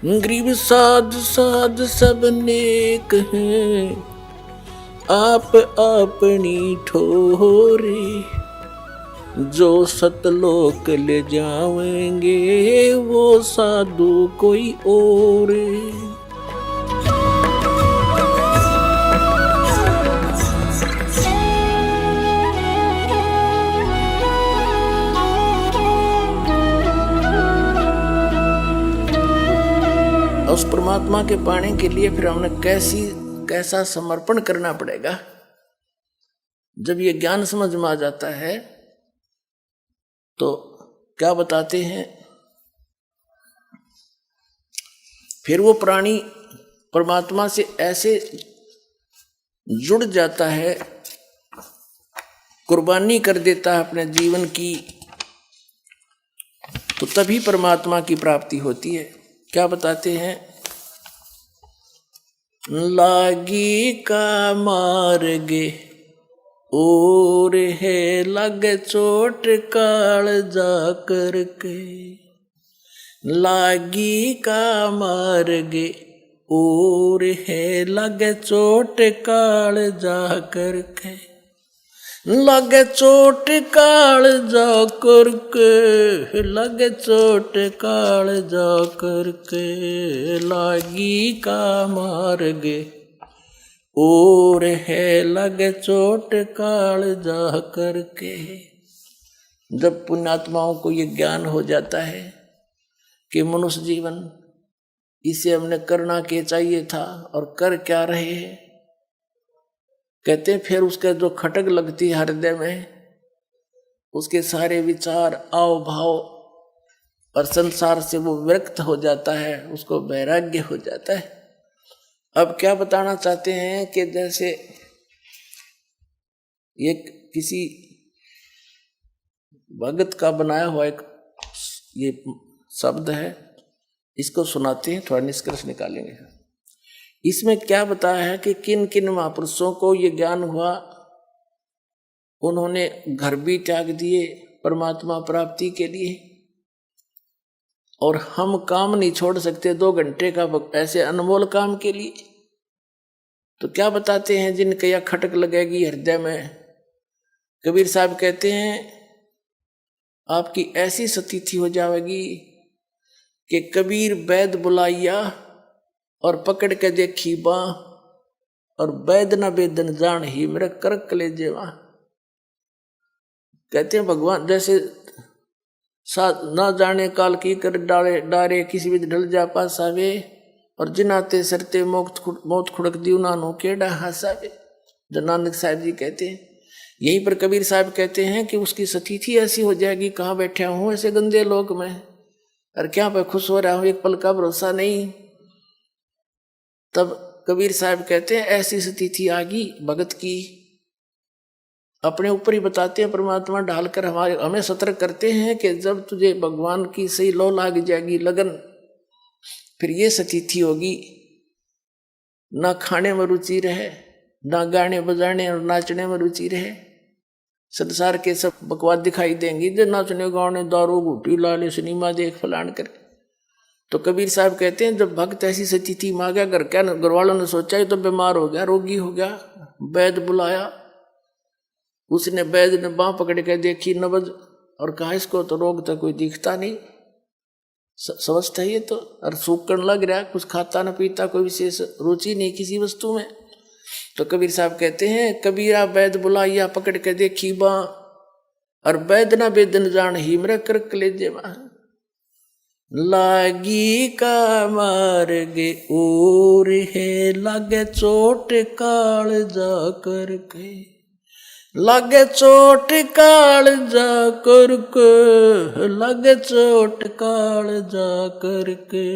गरीब साध साध सब नेक हैं, आप अपनी ठोरे। जो सतलोक ले जाएंगे वो साधु कोई और। उस परमात्मा के पाने के लिए फिर हमने कैसा समर्पण करना पड़ेगा। जब ये ज्ञान समझ में आ जाता है तो क्या बताते हैं, फिर वो प्राणी परमात्मा से ऐसे जुड़ जाता है, कुर्बानी कर देता है अपने जीवन की, तो तभी परमात्मा की प्राप्ति होती है। क्या बताते हैं, लागी का मार्गे और है लगे चोट काल जा करके। लागी का मार्गे और है लगे चोट काल जा करके। लगे चोट काल जा करके, लगे चोट काल जा करके। लागी का मार्गे और है लगे चोट काल जा करके। जब पुण्यात्माओं को ये ज्ञान हो जाता है कि मनुष्य जीवन इसे हमने करना क्या चाहिए था और कर क्या रहे हैं, कहते हैं फिर उसका जो खटक लगती है हृदय में, उसके सारे विचार आव भाव और संसार से वो विरक्त हो जाता है, उसको वैराग्य हो जाता है। अब क्या बताना चाहते हैं कि जैसे ये किसी भगत का बनाया हुआ एक ये शब्द है, इसको सुनाते हैं, थोड़ा निष्कर्ष निकालेंगे। इसमें क्या बताया है कि किन किन महापुरुषों को ये ज्ञान हुआ, उन्होंने घर भी त्याग दिए परमात्मा प्राप्ति के लिए, और हम काम नहीं छोड़ सकते 2 घंटे का ऐसे अनमोल काम के लिए। तो क्या बताते हैं, जिनके यह खटक लगेगी हृदय में, कबीर साहब कहते हैं आपकी ऐसी स्थिति हो जाएगी कि कबीर वैद बुलाइया और पकड़ के देखी बाँ, और वैद न वेदन जान ही मेरे करक ले जेवा। कहते हैं भगवान जैसे ना जाने काल की कर डाले डारे, किसी भी ढल जा पासावे, और जिनाते सरते मौत खुड़क दी उन्होंने केड़ा हंसावे। जो नानक साहब जी कहते हैं, यहीं पर कबीर साहब कहते हैं कि उसकी स्थिति ऐसी हो जाएगी, कहाँ बैठा हूँ ऐसे गंदे लोक में, और क्या पे खुश हो रहा हूँ, एक पल का भरोसा नहीं। तब कबीर साहब कहते हैं ऐसी स्थिति आ गई भगत की, अपने ऊपर ही बताते हैं, परमात्मा ढालकर हमें सतर्क करते हैं कि जब तुझे भगवान की सही लो लाग जाएगी लगन, फिर ये स्थिति होगी, ना खाने में रुचि रहे, ना गाने बजाने और नाचने में रुचि रहे, संसार के सब बकवास दिखाई देंगी, जो नाचने गाने दारू घूटी लाले सिनेमा देख फलान कर। तो कबीर साहब कहते हैं जब भक्त ऐसी स्थिति में आ गया, घर वालों ने सोचा तो बीमार हो गया, रोगी हो गया, वैद बुलाया, उसने वैद ने बाँह पकड़ के देखी नबज, और कहा इसको तो रोग तो कोई दिखता नहीं, समझता ही है तो, और सूखने लग रहा, कुछ खाता न पीता, कोई विशेष रुचि नहीं किसी वस्तु में। तो कबीर साहब कहते हैं कबीरा वैद बुलाइया पकड़ के देखी बाँ, और वैद न वेदन जान ही मेरे करक ले जेवा। लागी का मार्गे और है लगे चोट काल जा करके। लगे चोट काल जा करके, लगे चोट काल जा करके।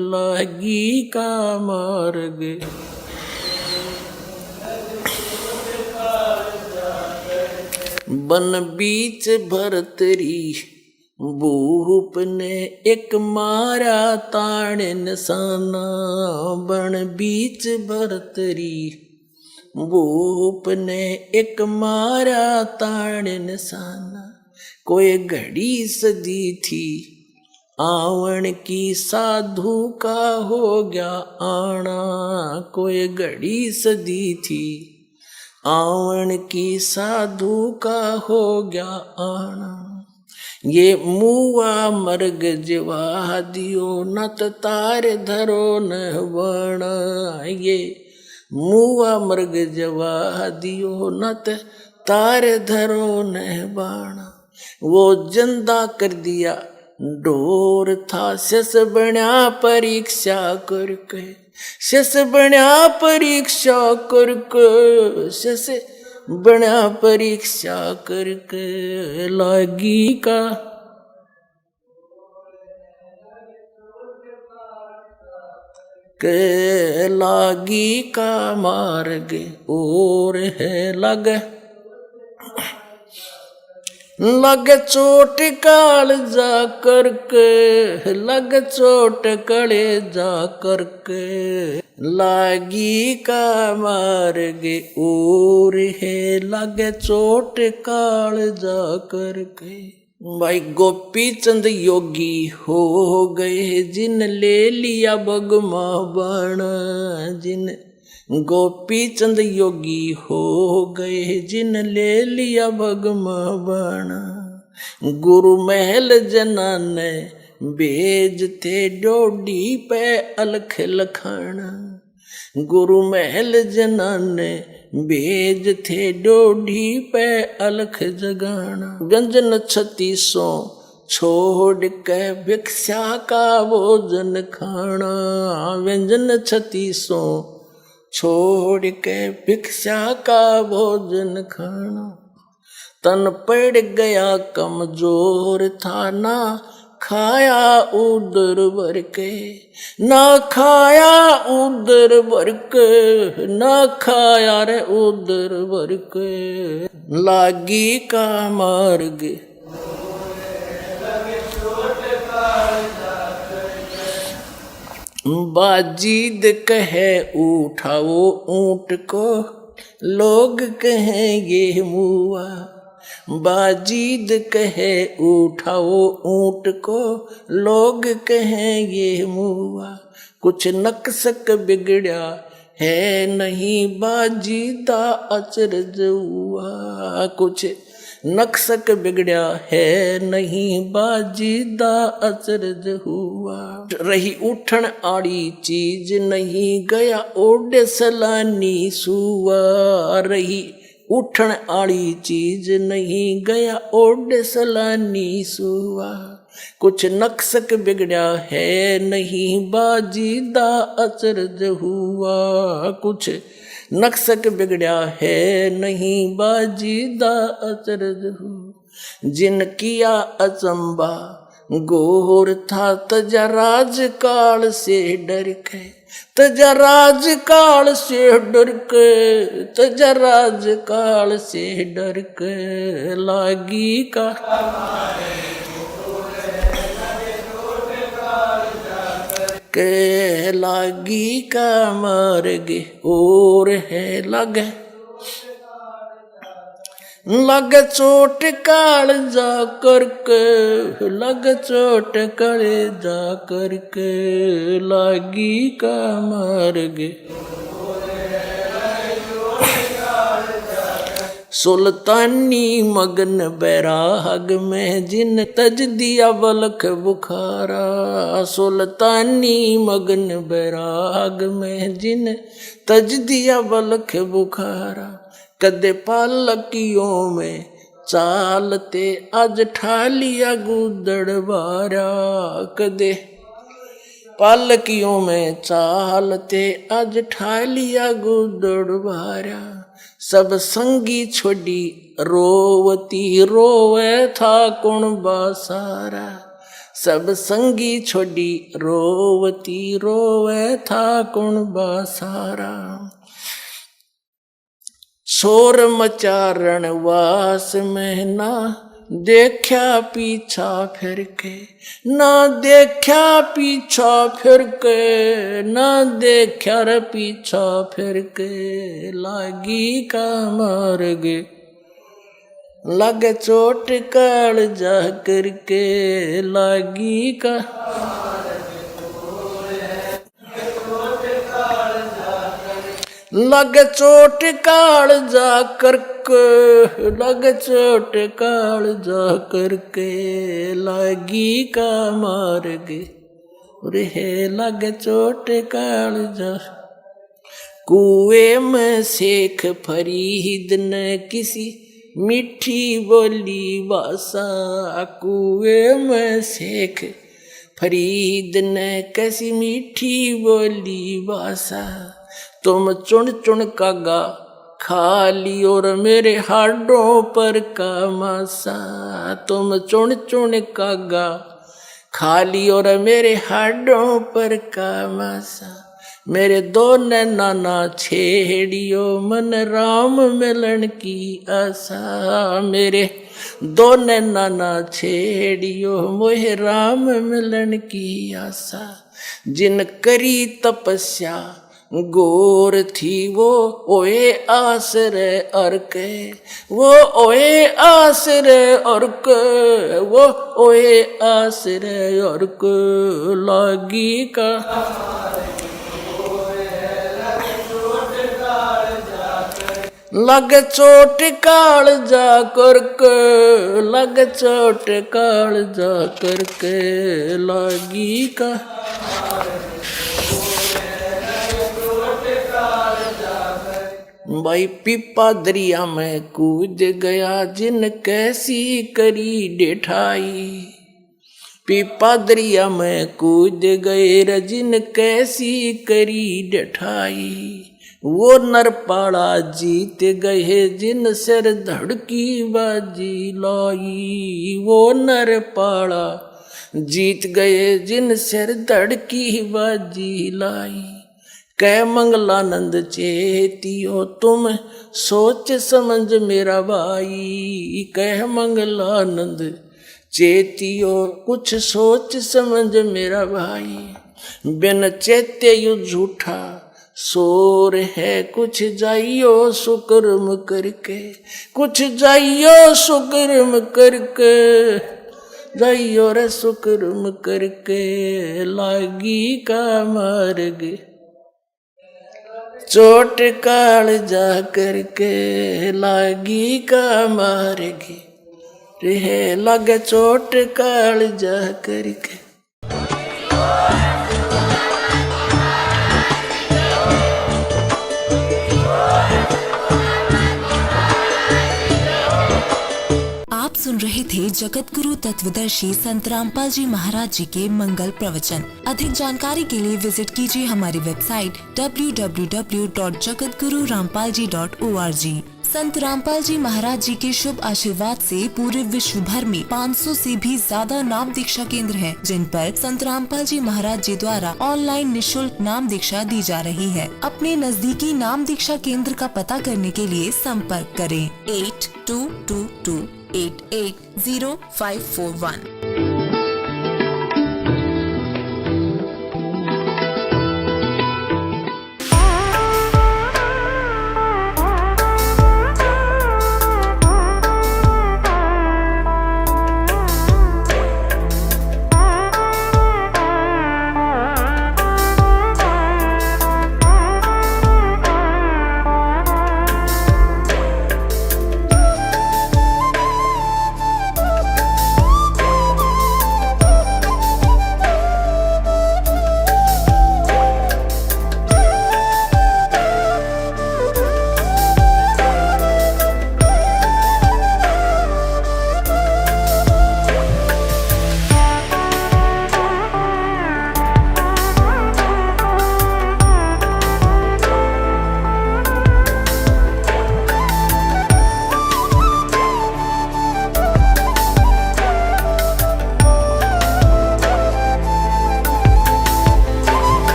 लागी का मार्गे बन बीच भरतरी, भूप ने एक मारा ताण निशाना। बन बीच भरतरी, भूप ने एक मारा ताण निशाना। कोई घड़ी सदी थी आवन की साधु का हो गया आना, कोई घड़ी सदी थी आवन की साधु का हो गया आना। ये मुआ मर्ग जिवा दियो नत तार धरो न बण, ये मुआ मर्ग जवा दियो नत तार धरो न बाण। वो जिंदा कर दिया ढोर था शस बण्या परीक्षा करके, शस बण्या परीक्षा करके, शस बण्या परीक्षा करके लागी का के लागी का मार्ग और है लग चोट काल जा करके, लग चोट कले जा करके लागी का मार्ग और है लग चोट काल जा करके। भाई गोपी चंद योगी हो गए जिन ले लिया बगमा बण, जिन गोपी चंद योगी हो गए जिन ले लिया भगमा बाणा। गुरु महल जना ने बेज थे डोडी पे अलख लखाना, गुरु महल जना ने बेज थे डोडी पे अलख जगाना। व्यंजन 3600 छोड़ के भिक्षा का भोजन खाना, व्यंजन 3600 छोड़ के भिक्षा का भोजन खाना। तन पड़ गया कमजोर था ना खाया उदर भर के, ना खाया उदर भर के, ना खाया रे उदर भर के लागी का मार्ग। बाजीद कहे उठाओ ऊंट को, लोग कहें ये मुआ। बाजीद कहे उठाओ ऊंट को, लोग कहें ये मुआ। कुछ नक्सक बिगड़ा है नहीं बाजीदा अचरज हुआ, कुछ नक्सक बिगड़ा है नहीं बाजीदा अचरज हुआ। रही उठन आड़ी चीज नहीं गया ओडे सलानी सुआ, रही उठन आड़ी चीज नहीं गया ओडे सलानी सुआ। कुछ नक्सक बिगड़ा है नहीं बाजीदा अचरज हुआ, कुछ नक्सक बिगड़ा है नहीं बाजीदा अचरज हुआ। जिन किया अचंबा गोर था तजा राज काल से डर के, तजा राज काल से डर के, तजा राज काल से डर के लागी का के लागी का मार्ग और है लग चोट काल जा करके, लग चोट काले जा करके लागी का मार्ग। सुल्तानी मगन बैराग में जिन तज दिया बलख बुखारा, सुल्तानी मगन बैराग में जिन तज दिया बलख बुखारा। कदे पालकियों में चालते आज ठालिया गुदड़ बारा, कदे पालकियों में चालते आज ठालिया गुदड़ बारा। सब संगी छोड़ी रोवती रोवे था कौन बासारा, सब संगी छोड़ी रोवती रोवे था कौन बासारा। शोर मचारण वास में ना देखा पीछा फिर के, ना देखा पीछा फिर के, ना देखा रे पीछा फिर के लागी का मार्ग लागे चोट कालजा करके लागी का लग चोट कालजा करके लग चोट कालजा करके लागी का मारगे रे लग चोट कालजा। कुएं में शेख फरीद ने किसी मीठी बोली भाषा कुएं में शेख फरीद ने कैसी मीठी बोली भाषा तुम चुन चुन कागा खा लियो और मेरे हाडों पर का मासा तुम चुन चुन कागा खा लियो और मेरे हाडों पर का मासा मेरे दो नैना ना छेड़ियो मन राम मिलन की आशा मेरे दो नैना ना छेड़ियो मोहे राम मिलन की आशा जिन करी तपस्या गोर थी वो ओए आसरे अर्के वो ओए आसरे अर्के वो ओए आसरे अर्के लागी का लग चोट कालजा करके लग चोट कालजा करके लागी का भाई पीपा दरिया में कूद गया जिन कैसी करी डेठाई पीपा दरिया में कूद गए रजिन कैसी करी डेठाई वो नरपाड़ा जीत गए जिन सिर धड़की बाजी लाई वो नरपाड़ा जीत गए जिन सिर धड़की बाजी लाई कै मंगलानंद चेतियो तुम सोच समझ मेरा भाई कह मंगलानंद चेतियो कुछ सोच समझ मेरा भाई बिन चेते यु झूठा शोर है कुछ जाइयो सुकर्म करके कुछ जाइयो सुकर्म करके जाइयो रे सुकर्म करके लागी का मार्ग चोट कालजा करके लागी का मार्ग रे लगे चोट कालजा करके। सुन रहे थे जगत गुरु तत्वदर्शी संत रामपाल जी महाराज जी के मंगल प्रवचन। अधिक जानकारी के लिए विजिट कीजिए हमारी वेबसाइट www.jagatgururampalji.org। संत रामपाल जी महाराज जी के शुभ आशीर्वाद से पूरे विश्व भर में 500 से भी ज्यादा नाम दीक्षा केंद्र हैं, जिन पर संत रामपाल जी महाराज जी द्वारा ऑनलाइन निशुल्क नाम दीक्षा दी जा रही है। अपने नजदीकी नाम दीक्षा केंद्र का पता करने के लिए संपर्क करें 8222 880541।